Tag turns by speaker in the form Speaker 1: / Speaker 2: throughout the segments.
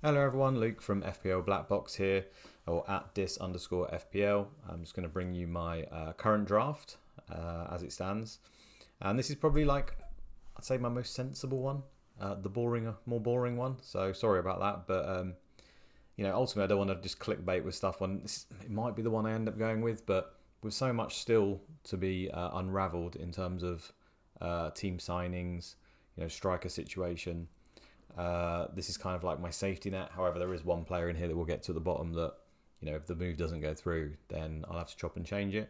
Speaker 1: Hello everyone, Luke from FPL BlackBox here, or at dis_FPL. I'm just going to bring you my current draft as it stands. And this is probably I'd say my most sensible one, more boring one. So sorry about that, but ultimately I don't want to just clickbait with stuff on this. It might be the one I end up going with, but with so much still to be unravelled in terms of team signings, striker situation. This is kind of like my safety net. However, there is one player in here that we'll get to at the bottom that, if the move doesn't go through, then I'll have to chop and change it.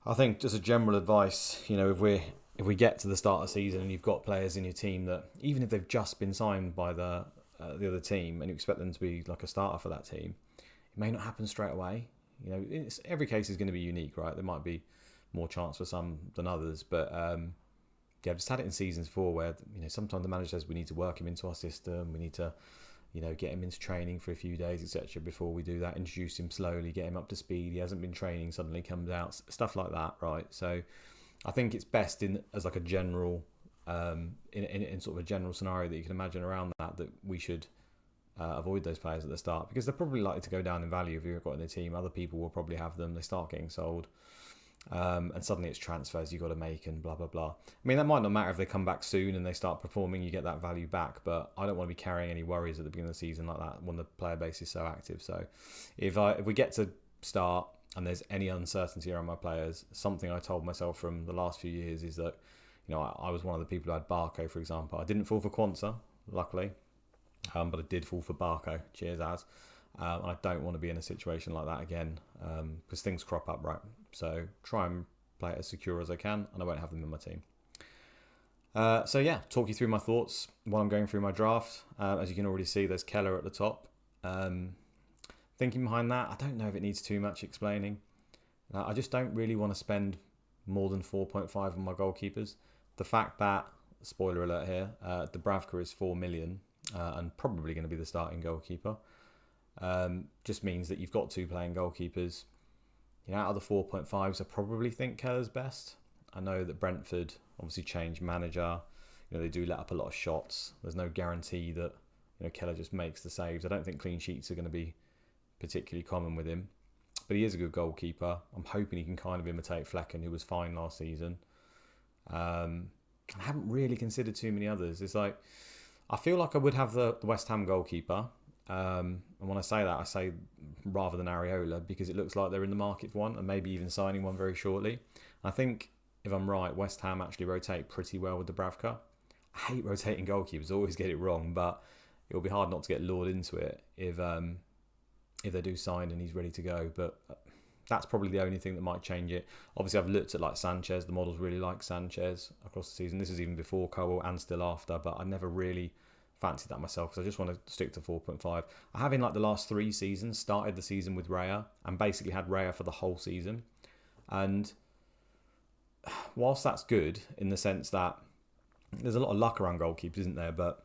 Speaker 1: I think just a general advice, if we get to the start of the season and you've got players in your team that, even if they've just been signed by the other team and you expect them to be like a starter for that team, it may not happen straight away. Every case is going to be unique, right? There might be more chance for some than others, but I've just had it in seasons before where sometimes the manager says we need to work him into our system, we need to get him into training for a few days, etc. Before we do that, introduce him slowly, get him up to speed. He hasn't been training, suddenly comes out, stuff like that, right? So I think it's best as like a general in sort of a general scenario that you can imagine around that we should avoid those players at the start, because they're probably likely to go down in value if you've got in the team. Other people will probably have them, they start getting sold. And suddenly it's transfers you've got to make and blah blah blah. I mean, that might not matter if they come back soon and they start performing, you get that value back, but I don't want to be carrying any worries at the beginning of the season like that when the player base is so active. So if we get to start and there's any uncertainty around my players, something I told myself from the last few years is that I was one of the people who had Barco, for example. I didn't fall for Quansah, luckily, but I did fall for Barco. Cheers, Az. I don't want to be in a situation like that again, because things crop up, right? So try and play it as secure as I can, and I won't have them in my team. Talk you through my thoughts while I'm going through my draft. As you can already see, there's Keller at the top. Thinking behind that, I don't know if it needs too much explaining. I just don't really want to spend more than 4.5 on my goalkeepers. The fact that, spoiler alert here, Dubravka is 4 million and probably going to be the starting goalkeeper. Just means that you've got two playing goalkeepers. Out of the 4.5s, I probably think Keller's best. I know that Brentford obviously changed manager. They do let up a lot of shots. There's no guarantee that Keller just makes the saves. I don't think clean sheets are going to be particularly common with him, but he is a good goalkeeper. I'm hoping he can kind of imitate Flecken, who was fine last season. I haven't really considered too many others. It's like I feel like I would have the West Ham goalkeeper. And when I say that, I say rather than Areola, because it looks like they're in the market for one and maybe even signing one very shortly. I think, if I'm right, West Ham actually rotate pretty well with Dubravka. I hate rotating goalkeepers, I always get it wrong, but it'll be hard not to get lured into it if they do sign and he's ready to go. But that's probably the only thing that might change it. Obviously, I've looked at like Sanchez. The models really like Sanchez across the season. This is even before Cole and still after, but I never really fancied that myself because I just want to stick to 4.5. I have in the last 3 seasons started the season with Raya and basically had Raya for the whole season. And whilst that's good in the sense that there's a lot of luck around goalkeepers, isn't there? But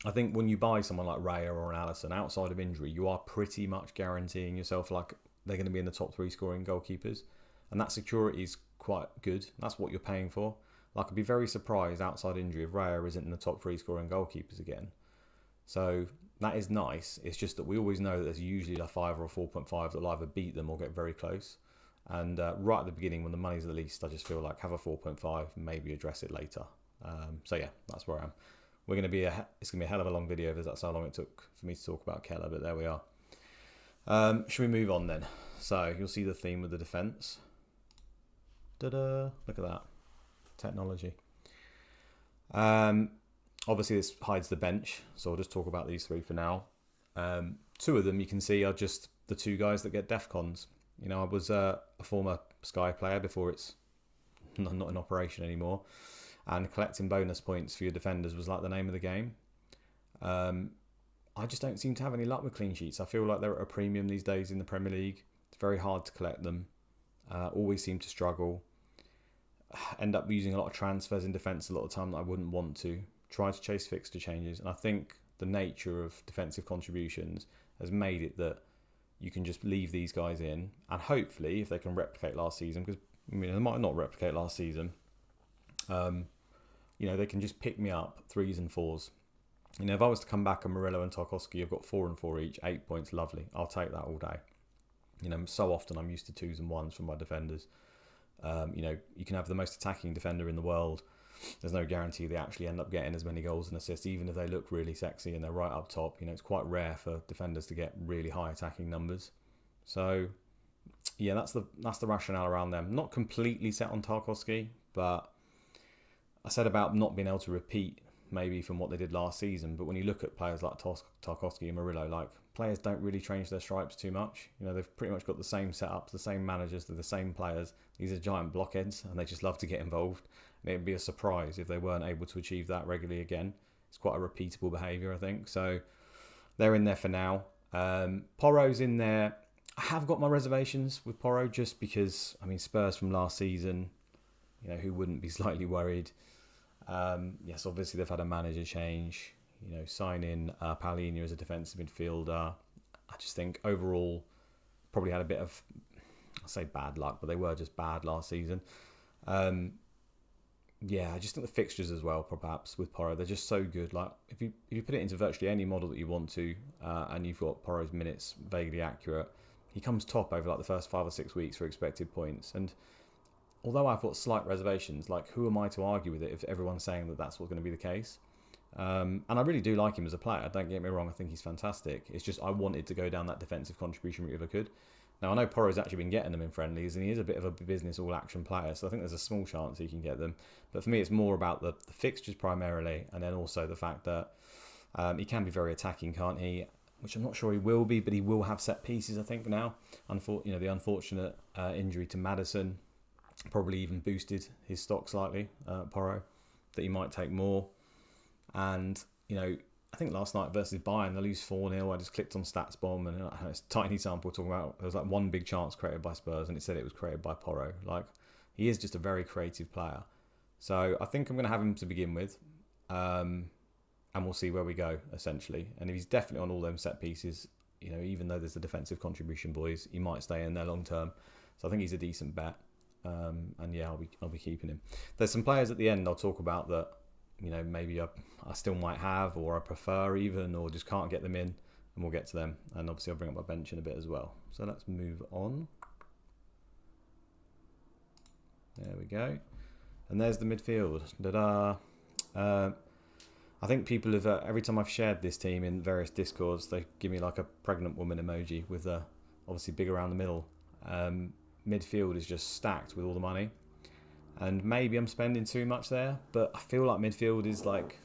Speaker 1: I think when you buy someone like Raya or an Alisson outside of injury, you are pretty much guaranteeing yourself like they're going to be in the top 3 scoring goalkeepers. And that security is quite good. That's what you're paying for. I'd be very surprised outside injury if Raya isn't in the top 3 scoring goalkeepers again. So that is nice. It's just that we always know that there's usually a 5 or a 4.5 that will either beat them or get very close. And right at the beginning, when the money's the least, I just feel like have a 4.5, maybe address it later. That's where I am. It's going to be a hell of a long video if that's how long it took for me to talk about Keller, but there we are. Should we move on then? So you'll see the theme with the defence. Ta-da! Look at that. Technology. Obviously this hides the bench, so I'll just talk about these 3 for now. 2 of them you can see are just the 2 guys that get DEFCONs. I was a former Sky player before it's not in operation anymore, and collecting bonus points for your defenders was like the name of the game. I just don't seem to have any luck with clean sheets. I feel like they're at a premium these days in the Premier League. It's very hard to collect them. Always seem to struggle. End up using a lot of transfers in defence a lot of time that I wouldn't want to. Try to chase fixture changes. And I think the nature of defensive contributions has made it that you can just leave these guys in. And hopefully, if they can replicate last season, because they might not replicate last season, they can just pick me up 3s and 4s You know, if I was to come back on Murillo and Tarkowski, I've got 4 and 4 each, 8 points, lovely. I'll take that all day. You know, so often I'm used to 2s and 1s from my defenders. You know, you can have the most attacking defender in the world. There's no guarantee they actually end up getting as many goals and assists, even if they look really sexy and they're right up top. You know, it's quite rare for defenders to get really high attacking numbers. So, yeah, that's the rationale around them. Not completely set on Tarkowski, but I said about not being able to repeat maybe from what they did last season. But when you look at players like Tarkowski and Murillo, like, players don't really change their stripes too much. You know, they've pretty much got the same setups, the same managers, they're the same players. These are giant blockheads, and they just love to get involved. And it'd be a surprise if they weren't able to achieve that regularly again. It's quite a repeatable behaviour, I think. So they're in there for now. Porro's in there. I have got my reservations with Porro just because, I mean, Spurs from last season, you know, who wouldn't be slightly worried? Yes, obviously they've had a manager change. You know, sign in Paulinho as a defensive midfielder. I just think overall probably had a bit of, I say bad luck, but they were just bad last season. Yeah, I just think the fixtures as well, perhaps with Porro, they're just so good. Like if you put it into virtually any model that you want to, and you've got Porro's minutes vaguely accurate, he comes top over like the first 5 or 6 weeks for expected points. And although I've got slight reservations, like who am I to argue with it if everyone's saying that that's what's going to be the case? And I really do like him as a player. Don't get me wrong, I think he's fantastic. It's just I wanted to go down that defensive contribution route if I could. Now, I know Porro's actually been getting them in friendlies, and he is a bit of a business all-action player, so I think there's a small chance he can get them. But for me, it's more about the fixtures primarily, and then also the fact that he can be very attacking, can't he? Which I'm not sure he will be, but he will have set pieces, I think, now. The unfortunate injury to Maddison probably even boosted his stock slightly, Porro, that he might take more. And, you know, I think last night versus Bayern, they lose 4-0. I just clicked on Stats Bomb, and it's a tiny sample talking about there was like one big chance created by Spurs, and it said it was created by Porro. Like, he is just a very creative player. So I think I'm going to have him to begin with, and we'll see where we go, essentially. And if he's definitely on all them set pieces, you know, even though there's the defensive contribution boys, he might stay in there long term. So I think he's a decent bet. And yeah, I'll be keeping him. There's some players at the end I'll talk about that, you know, maybe I still might have, or I prefer even, or just can't get them in, and we'll get to them. And obviously I'll bring up my bench in a bit as well. So let's move on. There we go. And there's the midfield. I think people have, every time I've shared this team in various Discords, they give me like a pregnant woman emoji with obviously big around the middle. Midfield is just stacked with all the money. And maybe I'm spending too much there, but I feel like midfield is like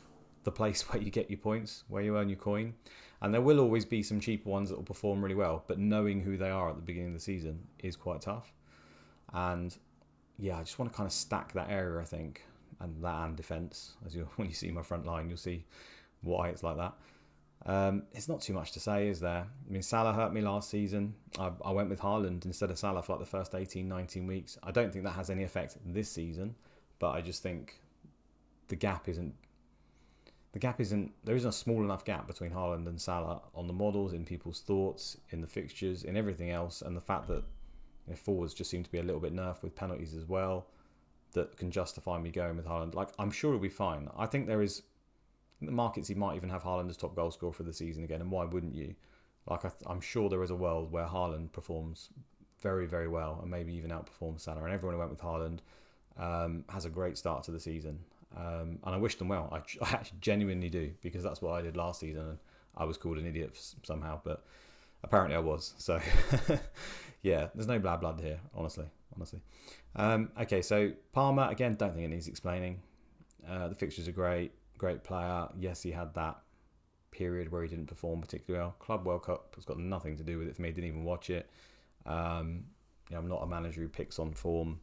Speaker 1: the place where you get your points, where you earn your coin. And there will always be some cheaper ones that will perform really well, but knowing who they are at the beginning of the season is quite tough. And yeah, I just want to kind of stack that area, I think, and defence. When you see my front line, you'll see why it's like that. It's not too much to say, is there? I mean, Salah hurt me last season. I went with Haaland instead of Salah for like the first 18, 19 weeks. I don't think that has any effect this season, but I just think there isn't a small enough gap between Haaland and Salah on the models, in people's thoughts, in the fixtures, in everything else, and the fact that forwards just seem to be a little bit nerfed with penalties as well, that can justify me going with Haaland. Like, I'm sure he'll be fine. I think there is, in the markets, he might even have Haaland as top goal scorer for the season again, and why wouldn't you? Like, I'm sure there is a world where Haaland performs very, very well, and maybe even outperforms Salah, and everyone who went with Haaland has a great start to the season. And I wish them well. I actually genuinely do, because that's what I did last season, and I was called an idiot somehow, but apparently I was. So, yeah, there's no bad blood here, honestly. Okay, so Palmer, again, don't think it needs explaining. The fixtures are great player. Yes, he had that period where he didn't perform particularly well. Club World Cup has got nothing to do with it for me. Didn't even watch it. I'm not a manager who picks on form.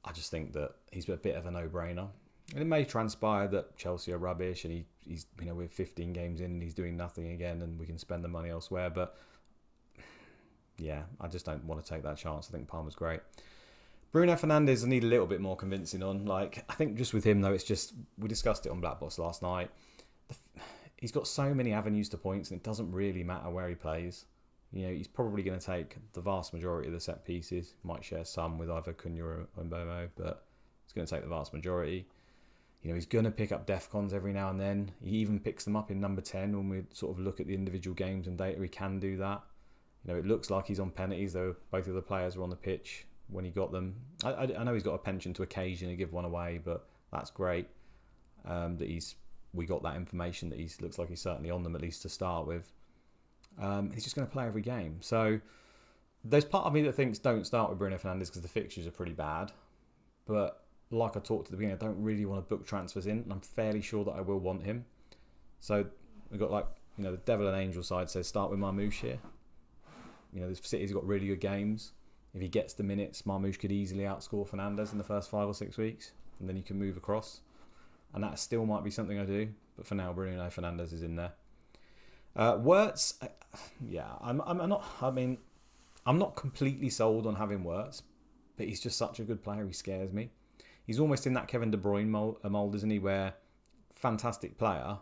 Speaker 1: I just think that he's a bit of a no-brainer. And it may transpire that Chelsea are rubbish, and he's we're 15 games in and he's doing nothing again, and we can spend the money elsewhere. But yeah, I just don't want to take that chance. I think Palmer's great. Bruno Fernandes, I need a little bit more convincing on. Like, I think just with him, though, it's just, we discussed it on BlackBox last night. He's got so many avenues to points, and it doesn't really matter where he plays. He's probably going to take the vast majority of the set pieces. Might share some with either Cunha or Mbomo, but he's going to take the vast majority. he's going to pick up DEFCONs every now and then. He even picks them up in number 10 when we sort of look at the individual games and data. He can do that. It looks like he's on penalties, though both of the players were on the pitch when he got them. I know he's got a penchant to occasionally give one away, but that's great that we got that information that he looks like he's certainly on them, at least to start with. He's just going to play every game. So there's part of me that thinks don't start with Bruno Fernandes because the fixtures are pretty bad. But like I talked at the beginning, I don't really want to book transfers in, and I'm fairly sure that I will want him. So we've got the Devil and Angel side says start with Marmoush here. The City's got really good games. If he gets the minutes, Marmoush could easily outscore Fernandes in the first 5 or 6 weeks, and then you can move across. And that still might be something I do, but for now, Bruno Fernandes is in there. Wirtz, I'm not completely sold on having Wirtz, but he's just such a good player. He scares me. He's almost in that Kevin De Bruyne mould, isn't he? Where fantastic player,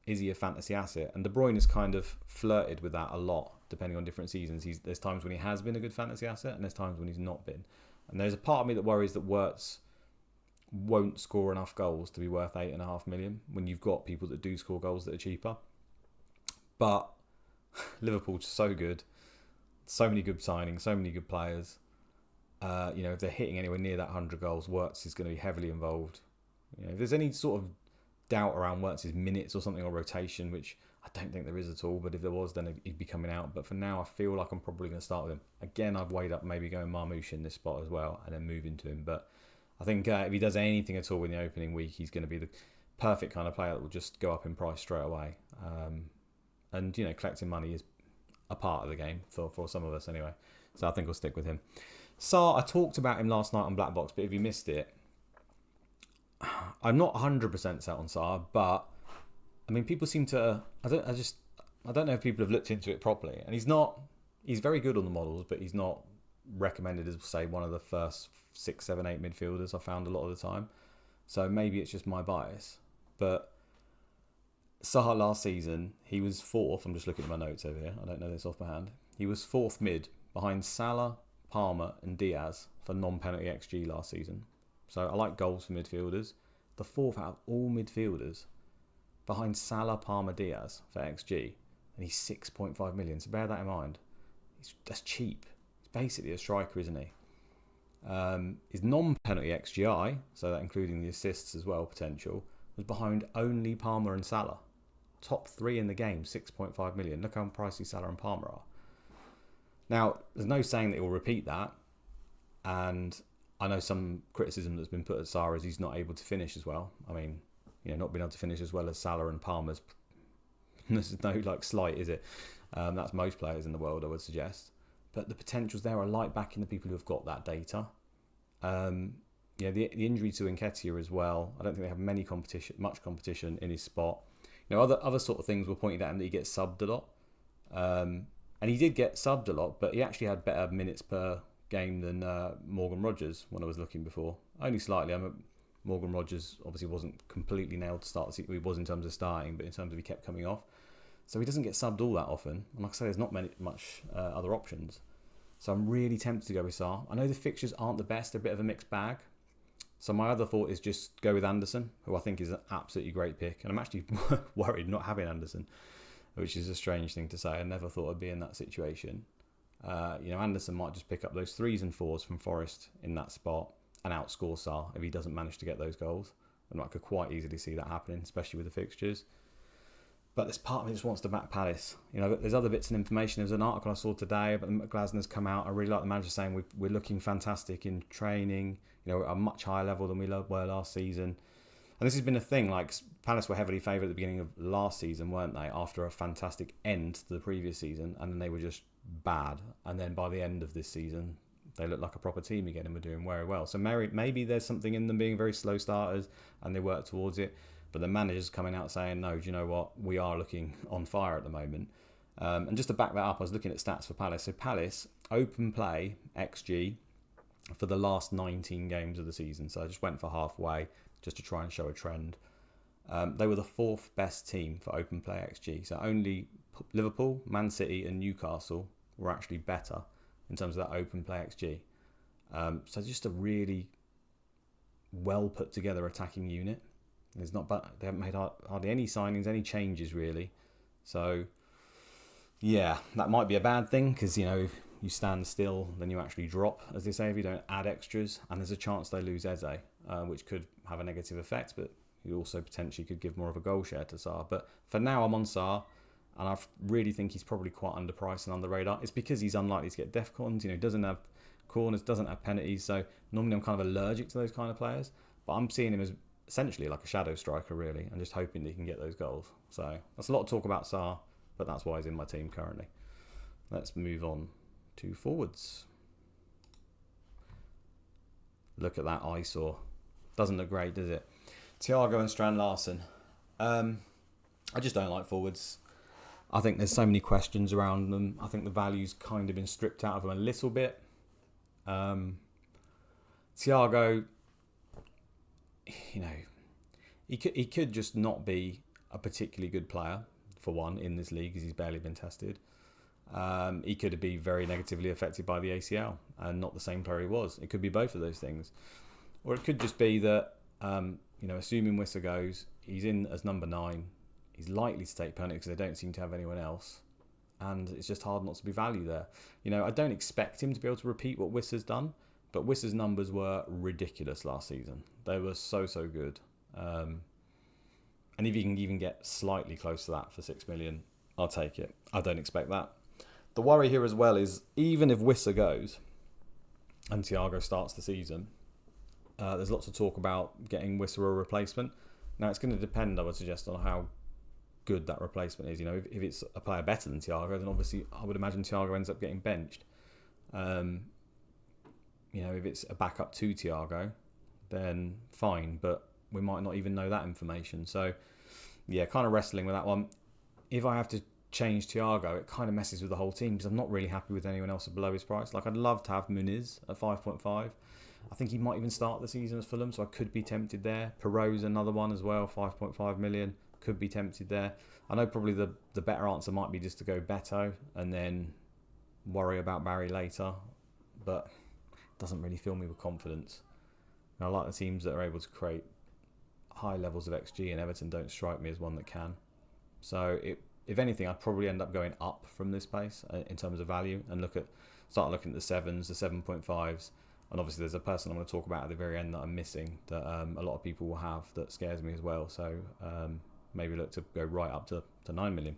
Speaker 1: is he a fantasy asset? And De Bruyne has kind of flirted with that a lot, depending on different seasons. There's times when he has been a good fantasy asset, and there's times when he's not been. And there's a part of me that worries that Wirtz won't score enough goals to be worth 8.5 million when you've got people that do score goals that are cheaper. But Liverpool's so good, so many good signings, so many good players. If they're hitting anywhere near that 100 goals, Wirtz is going to be heavily involved. If there's any sort of doubt around Wirtz's minutes or something, or rotation, which I don't think there is at all, but if there was, then he'd be coming out. But for now, I feel like I'm probably going to start with him. Again, I've weighed up maybe going Marmoush in this spot as well and then moving to him. But I think if he does anything at all in the opening week, he's going to be the perfect kind of player that will just go up in price straight away. And collecting money is a part of the game for some of us anyway. So I think I'll stick with him. Sarr, I talked about him last night on BlackBox, but if you missed it, I'm not 100% set on Sarr, but people seem to. I don't know if people have looked into it properly, and he's very good on the models, but he's not recommended as, say, one of the first 6, 7, 8 midfielders I found a lot of the time. So maybe it's just my bias, but Sarr last season, he was 4th. I'm just looking at my notes over here. I don't know this off by hand. He was 4th mid behind Salah, Palmer and Diaz for non-penalty XG last season. So I like goals for midfielders. The 4th out of all midfielders behind Salah, Palmer, Diaz for XG. And he's 6.5 million. So bear that in mind. That's cheap. He's basically a striker, isn't he? His non-penalty XGI, so that including the assists as well, potential, was behind only Palmer and Salah. Top 3 in the game, 6.5 million. Look how pricey Salah and Palmer are. Now, there's no saying that he'll repeat that. And I know some criticism that's been put at Sarr is he's not able to finish as well. Not being able to finish as well as Salah and Palmer's. There's no slight, is it? That's most players in the world, I would suggest. But the potentials there are like backing the people who have got that data. The injury to Nketiah as well. I don't think they have much competition in his spot. Other sort of things were pointed at him that he gets subbed a lot. And he did get subbed a lot, but he actually had better minutes per game than Morgan Rogers when I was looking before. Only slightly. Morgan Rogers obviously wasn't completely nailed to start the season. He was in terms of starting, but in terms of he kept coming off. So he doesn't get subbed all that often. And like I say, there's not much other options. So I'm really tempted to go with Sarr. I know the fixtures aren't the best. They're a bit of a mixed bag. So my other thought is just go with Anderson, who I think is an absolutely great pick. And I'm actually worried not having Anderson, which is a strange thing to say. I never thought I'd be in that situation. Anderson might just pick up those 3s and 4s from Forest in that spot and outscore Sarr if he doesn't manage to get those goals. And I could quite easily see that happening, especially with the fixtures. But this part of me just wants to back Palace. There's other bits of information. There's an article I saw today about Glasner's come out. I really like the manager saying we're looking fantastic in training. At a much higher level than we were last season. And this has been a thing. Palace were heavily favoured at the beginning of last season, weren't they? After a fantastic end to the previous season, and then they were just bad. And then by the end of this season, they looked like a proper team again and were doing very well. So maybe there's something in them being very slow starters, and they work towards it. But the manager's coming out saying, no, do you know what? We are looking on fire at the moment. And just to back that up, I was looking at stats for Palace. So Palace, open play, XG, for the last 19 games of the season. So I just went for halfway just to try and show a trend. They were the 4th best team for open play XG. So only Liverpool, Man City and Newcastle were actually better in terms of that open play XG. So just a really well put together attacking unit. There's not, but they haven't made hardly any signings, any changes really. So yeah, that might be a bad thing because if you stand still, then you actually drop, as they say, if you don't add extras, and there's a chance they lose Eze, which could have a negative effect, but you also potentially could give more of a goal share to Sarr. But for now, I'm on Sarr, and I really think he's probably quite underpriced and under the radar. It's because he's unlikely to get defcons, he doesn't have corners, doesn't have penalties, so normally I'm kind of allergic to those kind of players, but I'm seeing him as essentially like a shadow striker really, and just hoping that he can get those goals. So that's a lot of talk about Sarr, but that's why he's in my team currently. Let's move on to forwards. Look at that eyesore. Doesn't look great, does it? Thiago and Strand Larsen. I just don't like forwards. I think there's so many questions around them. I think the value's kind of been stripped out of them a little bit. Thiago, he could just not be a particularly good player, for one, in this league, because he's barely been tested. He could be very negatively affected by the ACL and not the same player he was. It could be both of those things. Or it could just be that, assuming Wissa goes, he's in as number 9. He's likely to take penalties because they don't seem to have anyone else. And it's just hard not to be value there. I don't expect him to be able to repeat what Wissa's done, but Wissa's numbers were ridiculous last season. They were so good. And if you can even get slightly close to that for 6 million, I'll take it. I don't expect that. The worry here as well is, even if Wissa goes and Thiago starts the season, there's lots of talk about getting Wissa a replacement. Now, it's going to depend, I would suggest, on how good that replacement is. If it's a player better than Thiago, then obviously I would imagine Thiago ends up getting benched. If it's a backup to Thiago, then fine, but we might not even know that information. So, yeah, kind of wrestling with that one. If I have to change Thiago, it kind of messes with the whole team because I'm not really happy with anyone else below his price. Like, I'd love to have Muniz at 5.5. I think he might even start the season as Fulham, so I could be tempted there. Perot's another one as well, 5.5 million. Could be tempted there. I know probably the better answer might be just to go Beto and then worry about Barry later, but it doesn't really fill me with confidence. And I like the teams that are able to create high levels of XG, and Everton don't strike me as one that can. So if anything, I'd probably end up going up from this place in terms of value and start looking at the 7s, the 7.5s. And obviously there's a person I'm going to talk about at the very end that I'm missing that a lot of people will have that scares me as well. So maybe look to go right up to 9 million.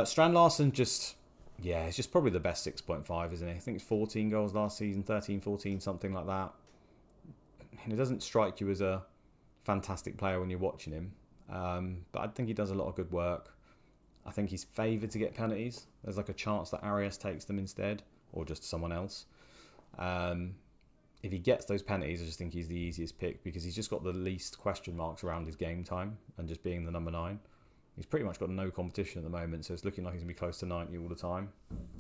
Speaker 1: Strand Larsen he's just probably the best 6.5, isn't he? I think it's 14 goals last season, 13, 14, something like that. And it doesn't strike you as a fantastic player when you're watching him. But I think he does a lot of good work. I think he's favoured to get penalties. There's like a chance that Arias takes them instead, or just someone else. If he gets those penalties, I just think he's the easiest pick because he's just got the least question marks around his game time and just being the number 9. He's pretty much got no competition at the moment, so it's looking like he's going to be close to 90 all the time.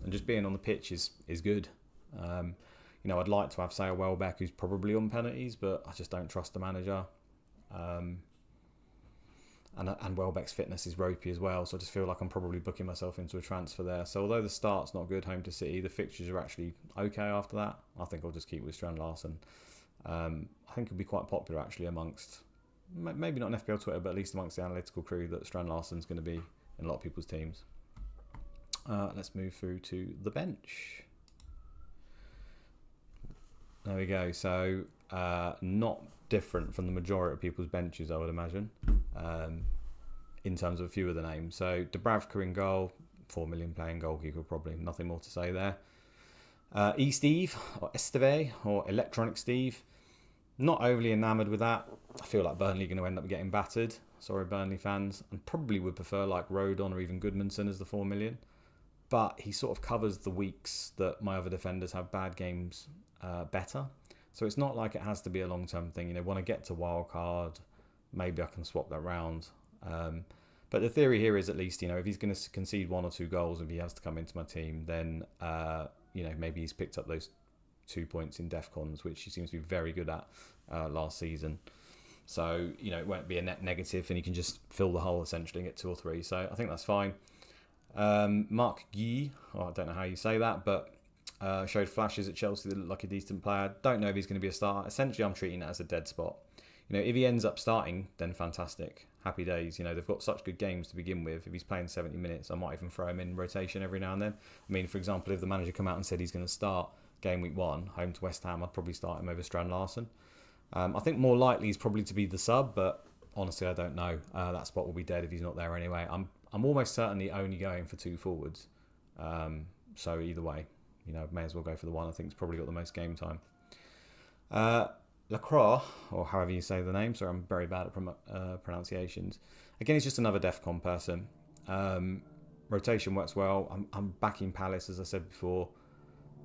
Speaker 1: And just being on the pitch is good. I'd like to have, say, a Welbeck who's probably on penalties, but I just don't trust the manager. And Welbeck's fitness is ropey as well, so I just feel like I'm probably booking myself into a transfer there. So although the start's not good, home to City, the fixtures are actually okay after that. I think I'll just keep with Strand Larsen. I think it'll be quite popular actually amongst, maybe not on FPL Twitter, but at least amongst the analytical crew, that Strand Larsen's going to be in a lot of people's teams. Let's move through to the bench. There we go. So not different from the majority of people's benches, I would imagine, in terms of a few of the names. So Dubravka in goal, 4 million playing goalkeeper, probably nothing more to say there. Steve or Esteve or Electronic Steve, not overly enamoured with that. I feel like Burnley are going to end up getting battered. Sorry, Burnley fans, and probably would prefer like Rodon or even Goodmanson as the 4 million. But he sort of covers the weeks that my other defenders have bad games better. So it's not like it has to be a long-term thing. When I get to wildcard, maybe I can swap that round. But the theory here is, at least, if he's going to concede 1 or 2 goals and he has to come into my team, then, maybe he's picked up those 2 points in DEFCONs, which he seems to be very good at last season. So, it won't be a net negative and he can just fill the hole essentially and get 2 or 3. So I think that's fine. Mark Guy, I don't know how you say that, but Showed flashes at Chelsea that looked like a decent player. Don't know if he's going to be a starter. Essentially, I'm treating it as a dead spot. If he ends up starting, then fantastic. Happy days. They've got such good games to begin with. If he's playing 70 minutes, I might even throw him in rotation every now and then. For example, if the manager come out and said he's going to start game week 1, home to West Ham, I'd probably start him over Strand Larsen. I think more likely he's probably to be the sub, but honestly, I don't know. That spot will be dead if he's not there anyway. I'm almost certainly only going for 2 forwards. So either way, may as well go for the one I think has probably got the most game time. Lacroix, or however you say the name, so I'm very bad at pronunciations. Again, he's just another DEFCON person. Rotation works well. I'm backing Palace, as I said before.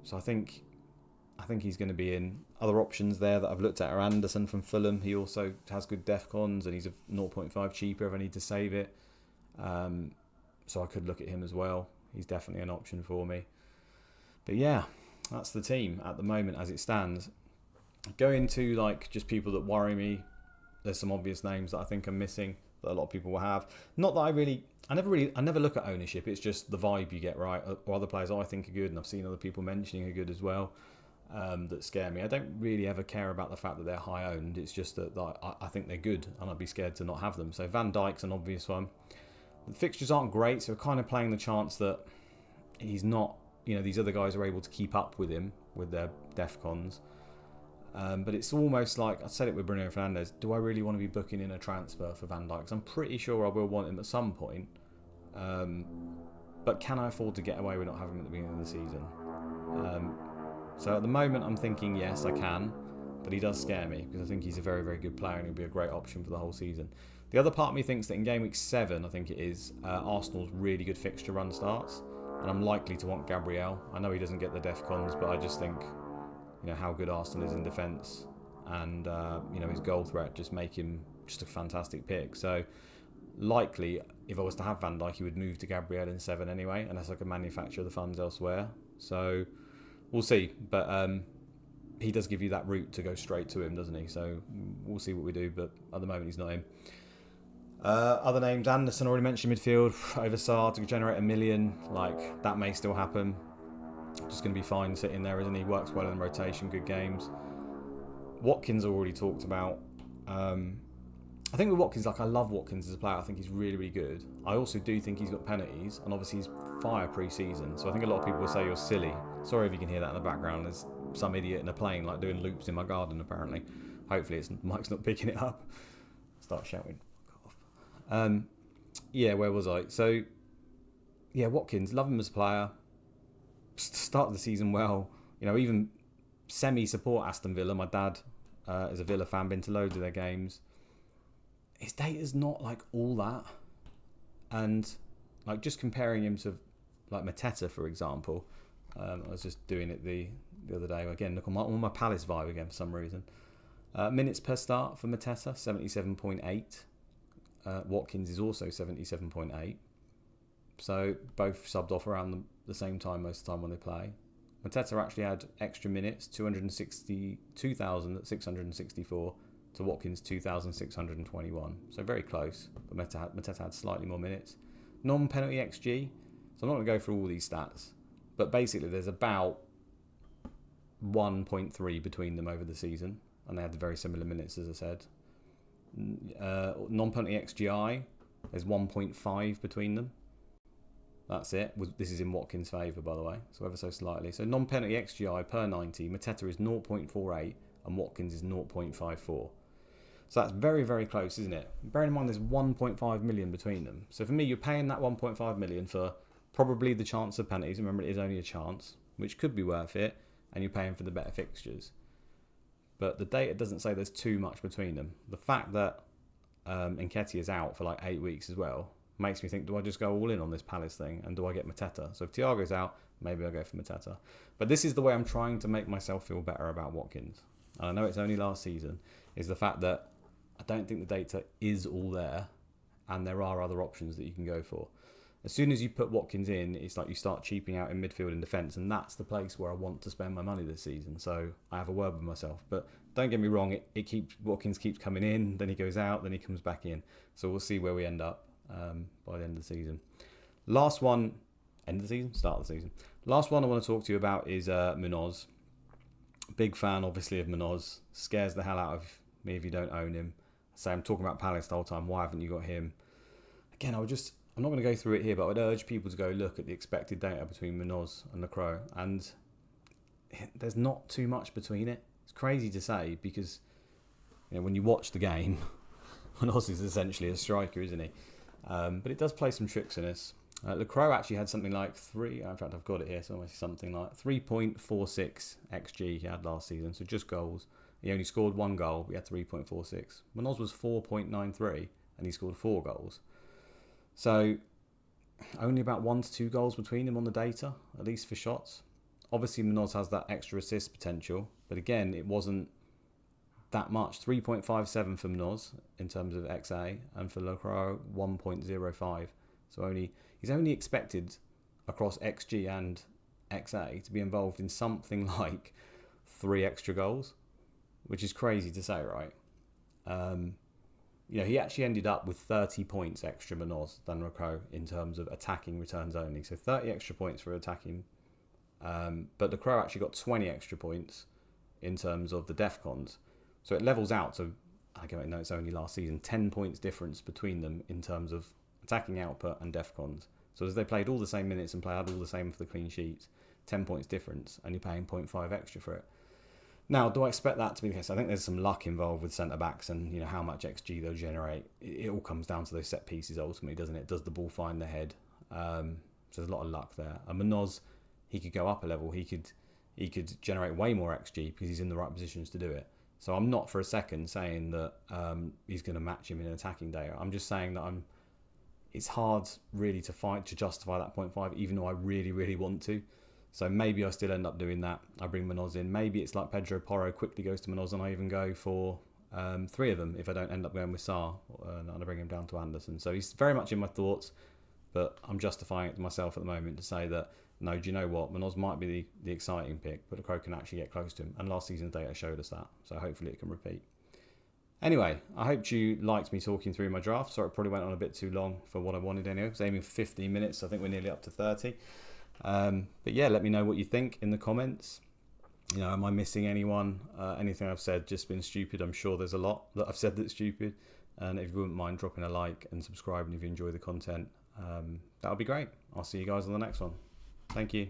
Speaker 1: So I think he's going to be in. Other options there that I've looked at are Anderson from Fulham. He also has good DEFCONs, and he's a 0.5 cheaper if I need to save it. So I could look at him as well. He's definitely an option for me. But yeah, that's the team at the moment as it stands. Going to just people that worry me, there's some obvious names that I think I'm missing that a lot of people will have. Not that I never look at ownership. It's just the vibe you get, right? Or other players I think are good, and I've seen other people mentioning are good as well, that scare me. I don't really ever care about the fact that they're high owned. It's just that I think they're good, and I'd be scared to not have them. So Van Dijk's an obvious one. The fixtures aren't great, so we're kind of playing the chance that he's not. These other guys are able to keep up with him with their DEFCONs. But it's almost like, I said it with Bruno Fernandes, do I really want to be booking in a transfer for Van Dijk? 'Cause I'm pretty sure I will want him at some point. But can I afford to get away with not having him at the beginning of the season? So at the moment I'm thinking yes, I can. But he does scare me because I think he's a very, very good player and he'll be a great option for the whole season. The other part of me thinks that in game week 7, I think it is, Arsenal's really good fixture run starts. And I'm likely to want Gabriel. I know he doesn't get the DEFCONs, but I just think how good Arsenal is in defence, and his goal threat just make him just a fantastic pick. So likely, if I was to have Van Dijk, he would move to Gabriel in 7 anyway, unless I could manufacture the funds elsewhere. So we'll see. But he does give you that route to go straight to him, doesn't he? So we'll see what we do. But at the moment, he's not in. Other names, Anderson already mentioned midfield. Over Sarr to generate $1 million, that may still happen. Just going to be fine sitting there, isn't he? Works well in rotation, good games. Watkins already talked about. I think with Watkins, I love Watkins as a player. I think he's really, really good. I also do think he's got penalties, and obviously he's fire pre-season. So I think a lot of people will say you're silly. Sorry if you can hear that in the background. There's some idiot in a plane doing loops in my garden apparently. Hopefully Mike's not picking it up. Start shouting. Where was I? So yeah, Watkins, love him as a player. Started the season well. Even semi-support Aston Villa. My dad is a Villa fan, been to loads of their games. His data's not all that. And just comparing him to Mateta, for example. I was just doing it the other day. Again, look on my Palace vibe again for some reason. Minutes per start for Mateta, 77.8. Watkins is also 77.8. So both subbed off around the same time most of the time when they play. Mateta actually had extra minutes, 262,664 to Watkins 2,621. So very close, but Mateta had slightly more minutes. Non-penalty XG, so I'm not going to go through all these stats, but basically there's about 1.3 between them over the season, and they had very similar minutes, as I said. Non-penalty XGI, there's 1.5 between them. That's it. This is in Watkins' favour, by the way, so ever so slightly. So non-penalty XGI per 90, Mateta is 0.48 and Watkins is 0.54. So that's very, very close, isn't it? Bearing in mind there's 1.5 million between them. So for me, you're paying that 1.5 million for probably the chance of penalties. Remember, it is only a chance, which could be worth it, and you're paying for the better fixtures. But the data doesn't say there's too much between them. The fact that Nketiah is out for 8 weeks as well makes me think, do I just go all in on this Palace thing, and do I get Mateta? So if Thiago's out, maybe I'll go for Mateta. But this is the way I'm trying to make myself feel better about Watkins. And I know it's only last season, is the fact that I don't think the data is all there, and there are other options that you can go for. As soon as you put Watkins in, it's like you start cheaping out in midfield and defence, and that's the place where I want to spend my money this season. So I have a word with myself. But don't get me wrong, Watkins keeps coming in, then he goes out, then he comes back in. So we'll see where we end up by the end of the season. Last one, end of the season? Start of the season. Last one I want to talk to you about is Munoz. Big fan, obviously, of Munoz. Scares the hell out of me if you don't own him. So I'm talking about Palace the whole time. Why haven't you got him? Again, I'm not going to go through it here, but I would urge people to go look at the expected data between Munoz and Le Croix, and there's not too much between it. It's crazy to say because when you watch the game, Munoz is essentially a striker, isn't he? But it does play some tricks in us. Le Croix actually had something like in fact I've got it here, so something like 3.46 XG he had last season, so just goals. He only scored 1 goal, but he had 3.46. Munoz was 4.93 and he scored 4 goals. So only about 1 to 2 goals between them on the data, at least for shots. Obviously Munoz has that extra assist potential, but again, it wasn't that much. 3.57 for Munoz in terms of XA, and for Le Croix 1.05. So he's only expected across XG and XA to be involved in something like 3 extra goals, which is crazy to say, right? He actually ended up with 30 points extra Munoz than Le Croix in terms of attacking returns only. So 30 extra points for attacking. But Le Croix actually got 20 extra points in terms of the defcons. So it levels out to, I know it's only last season, 10 points difference between them in terms of attacking output and defcons. So as they played all the same minutes and played all the same for the clean sheets, 10 points difference, and you're paying 0.5 extra for it. Now, do I expect that to be the case? I think there's some luck involved with centre-backs and how much XG they'll generate. It all comes down to those set pieces ultimately, doesn't it? Does the ball find the head? So there's a lot of luck there. And Munoz, he could go up a level. He could generate way more XG because he's in the right positions to do it. So I'm not for a second saying that he's going to match him in attacking data. I'm just saying that it's hard really to justify that 0.5, even though I really, really want to. So maybe I still end up doing that. I bring Munoz in. Maybe it's like Pedro Porro quickly goes to Munoz and I even go for 3 of them if I don't end up going with Sarr, and I bring him down to Anderson. So he's very much in my thoughts, but I'm justifying it to myself at the moment to say that, no, do you know what? Munoz might be the exciting pick, but the Crow can actually get close to him. And last season's data showed us that. So hopefully it can repeat. Anyway, I hope you liked me talking through my draft. Sorry, it probably went on a bit too long for what I wanted anyway. I was aiming for 15 minutes. I think we're nearly up to 30. But yeah, let me know what you think in the comments. Am I missing anyone? Anything I've said just been stupid? I'm sure there's a lot that I've said that's stupid. And if you wouldn't mind dropping a like and subscribing if you enjoy the content, that would be great. I'll see you guys on the next one. Thank you.